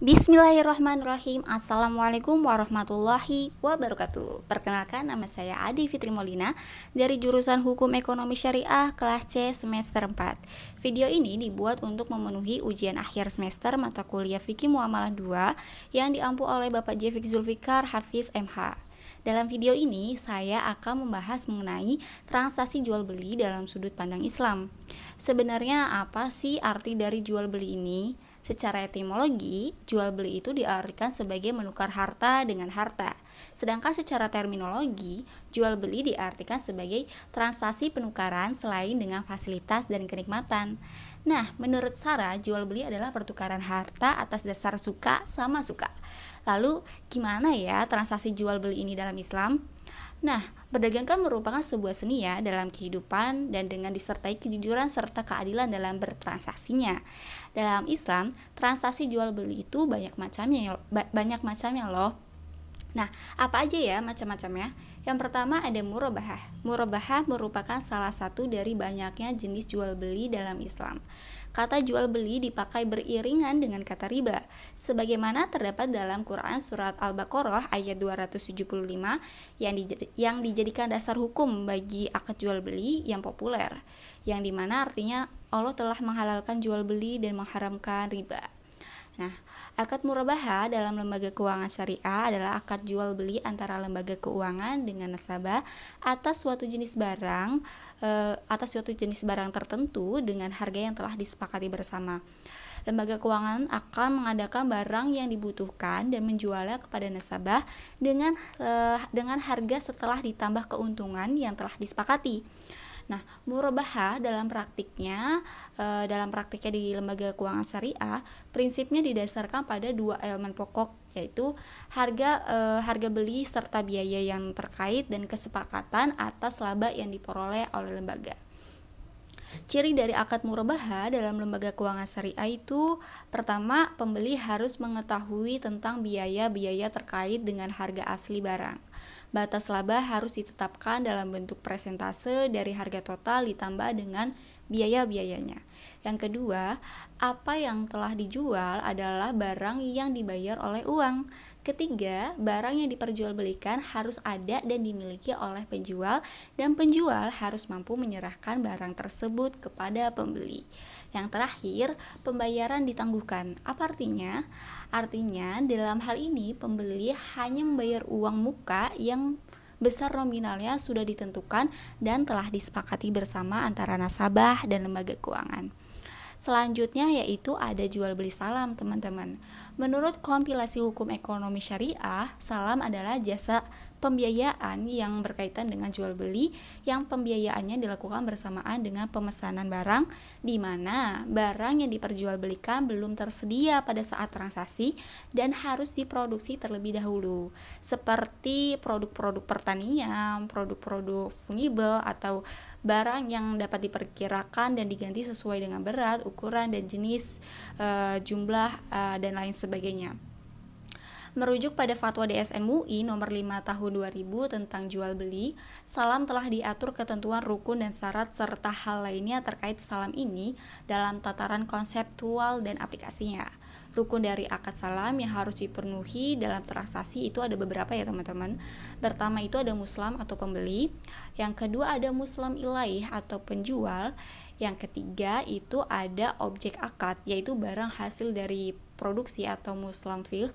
Bismillahirrahmanirrahim. Assalamualaikum warahmatullahi wabarakatuh. Perkenalkan, nama saya Adi Fitri Molina dari jurusan Hukum Ekonomi Syariah kelas C semester 4. Video ini dibuat untuk memenuhi ujian akhir semester mata kuliah Fikih Muamalah 2 yang diampu oleh Bapak Jefik Zulfikar Hafiz MH. Dalam video ini, saya akan membahas mengenai transaksi jual beli dalam sudut pandang Islam. Sebenarnya apa sih arti dari jual beli ini? Secara etimologi, jual beli itu diartikan sebagai menukar harta dengan harta. Sedangkan secara terminologi, jual beli diartikan sebagai transaksi penukaran selain dengan fasilitas dan kenikmatan. Nah, menurut Sarah, jual beli adalah pertukaran harta atas dasar suka sama suka. Lalu, gimana ya transaksi jual beli ini dalam Islam? Nah, berdagang kan merupakan sebuah seni ya dalam kehidupan dan dengan disertai kejujuran serta keadilan dalam bertransaksinya. Dalam Islam, transaksi jual beli itu banyak macamnya loh. Nah, apa aja ya macam-macamnya? Yang pertama ada murabahah. Murabahah merupakan salah satu dari banyaknya jenis jual beli dalam Islam. Kata jual beli dipakai beriringan dengan kata riba, sebagaimana terdapat dalam Quran Surat Al-Baqarah ayat 275 yang dijadikan dasar hukum bagi akad jual beli yang populer, yang dimana artinya Allah telah menghalalkan jual beli dan mengharamkan riba. Nah, akad murabahah dalam lembaga keuangan syariah adalah akad jual beli antara lembaga keuangan dengan nasabah atas suatu jenis barang tertentu dengan harga yang telah disepakati bersama. Lembaga keuangan akan mengadakan barang yang dibutuhkan dan menjualnya kepada nasabah dengan harga setelah ditambah keuntungan yang telah disepakati. Nah, murabahah dalam praktiknya di lembaga keuangan syariah, prinsipnya didasarkan pada dua elemen pokok, yaitu harga beli serta biaya yang terkait dan kesepakatan atas laba yang diperoleh oleh lembaga. Ciri dari akad murabahah dalam lembaga keuangan syariah itu, pertama, pembeli harus mengetahui tentang biaya-biaya terkait dengan harga asli barang. Batas laba harus ditetapkan dalam bentuk persentase dari harga total ditambah dengan biaya-biayanya. Yang kedua, apa yang telah dijual adalah barang yang dibayar oleh uang. Ketiga, barang yang diperjualbelikan harus ada dan dimiliki oleh penjual, dan penjual harus mampu menyerahkan barang tersebut kepada pembeli. Yang terakhir, pembayaran ditangguhkan. Apa artinya? Artinya, dalam hal ini pembeli hanya membayar uang muka yang besar nominalnya sudah ditentukan dan telah disepakati bersama antara nasabah dan lembaga keuangan. Selanjutnya yaitu ada jual beli salam, teman-teman. Menurut kompilasi hukum ekonomi syariah, salam adalah jasa pembiayaan yang berkaitan dengan jual beli yang pembiayaannya dilakukan bersamaan dengan pemesanan barang, di mana barang yang diperjualbelikan belum tersedia pada saat transaksi dan harus diproduksi terlebih dahulu, seperti produk-produk pertanian, produk-produk fungible, atau barang yang dapat diperkirakan dan diganti sesuai dengan berat, ukuran, dan jenis, jumlah, dan lain sebagainya. Merujuk pada Fatwa DSN MUI nomor 5 tahun 2000 tentang jual beli, salam telah diatur ketentuan rukun dan syarat serta hal lainnya terkait salam ini dalam tataran konseptual dan aplikasinya. Rukun dari akad salam yang harus dipenuhi dalam transaksi itu ada beberapa ya teman-teman. Pertama itu ada muslam atau pembeli, yang kedua ada muslam ilaih atau penjual, yang ketiga itu ada objek akad, yaitu barang hasil dari produksi atau muslam fil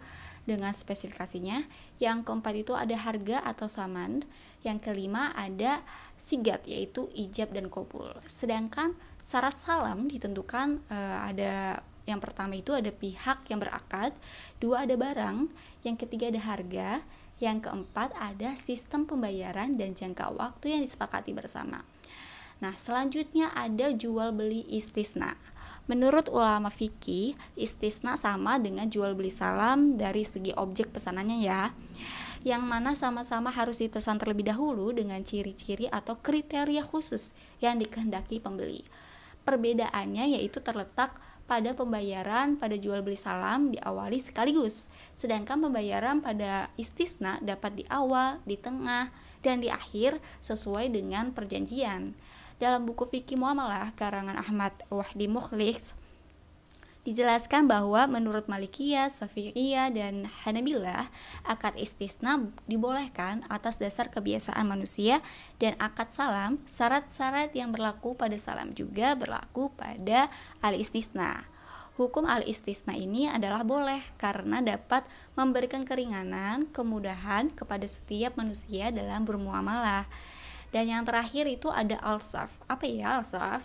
dengan spesifikasinya. Yang keempat itu ada harga atau saman. Yang kelima ada sigat, yaitu ijab dan qabul. Sedangkan syarat salam ditentukan ada yang pertama itu ada pihak yang berakad, dua ada barang, yang ketiga ada harga, yang keempat ada sistem pembayaran dan jangka waktu yang disepakati bersama. Nah, selanjutnya ada jual beli istisna. Menurut ulama fikih, istisna sama dengan jual beli salam dari segi objek pesanannya ya, yang mana sama-sama harus dipesan terlebih dahulu dengan ciri-ciri atau kriteria khusus yang dikehendaki pembeli. Perbedaannya yaitu terletak pada pembayaran pada jual beli salam diawali sekaligus, sedangkan pembayaran pada istisna dapat di awal, di tengah, dan di akhir sesuai dengan perjanjian. Dalam buku Fikih Muamalah karangan Ahmad Wahdi Mukhlis Dijelaskan bahwa menurut Malikiyah, Syafi'iyah, dan Hanabilah, akad istisna dibolehkan atas dasar kebiasaan manusia, dan akad salam, syarat-syarat yang berlaku pada salam juga berlaku pada al-istisna. Hukum al-istisna ini adalah boleh karena dapat memberikan keringanan, kemudahan kepada setiap manusia dalam bermuamalah. Dan yang terakhir itu ada al-sarf. Apa ya al-sarf?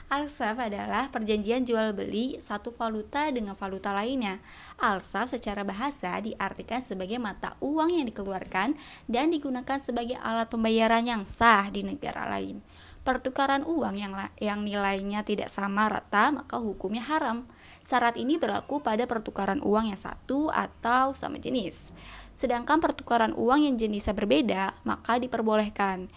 Al-sarf adalah perjanjian jual beli satu valuta dengan valuta lainnya. Al-sarf secara bahasa diartikan sebagai mata uang yang dikeluarkan dan digunakan sebagai alat pembayaran yang sah di negara lain. Pertukaran uang yang nilainya tidak sama rata maka hukumnya haram. Syarat ini berlaku pada pertukaran uang yang satu atau sama jenis. Sedangkan pertukaran uang yang jenisnya berbeda maka diperbolehkan.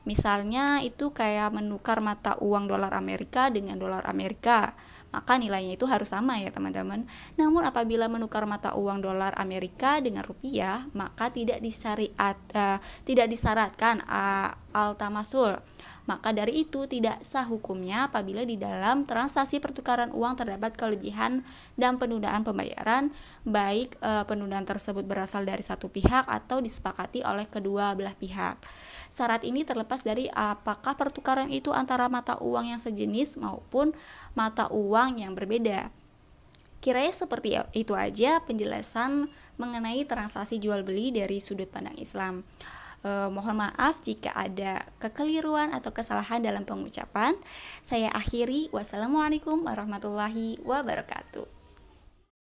Misalnya itu kayak menukar mata uang dolar Amerika dengan dolar Amerika, maka nilainya itu harus sama ya teman-teman. Namun apabila menukar mata uang dolar Amerika dengan rupiah, maka tidak disyaratkan al-tamasul. Maka dari itu tidak sah hukumnya apabila di dalam transaksi pertukaran uang terdapat kelebihan dan penundaan pembayaran, baik penundaan tersebut berasal dari satu pihak atau disepakati oleh kedua belah pihak. Syarat ini terlepas dari apakah pertukaran itu antara mata uang yang sejenis maupun mata uang yang berbeda. Kiranya seperti itu aja penjelasan mengenai transaksi jual beli dari sudut pandang Islam. Mohon maaf jika ada kekeliruan atau kesalahan dalam pengucapan. Saya akhiri. Wassalamualaikum warahmatullahi wabarakatuh.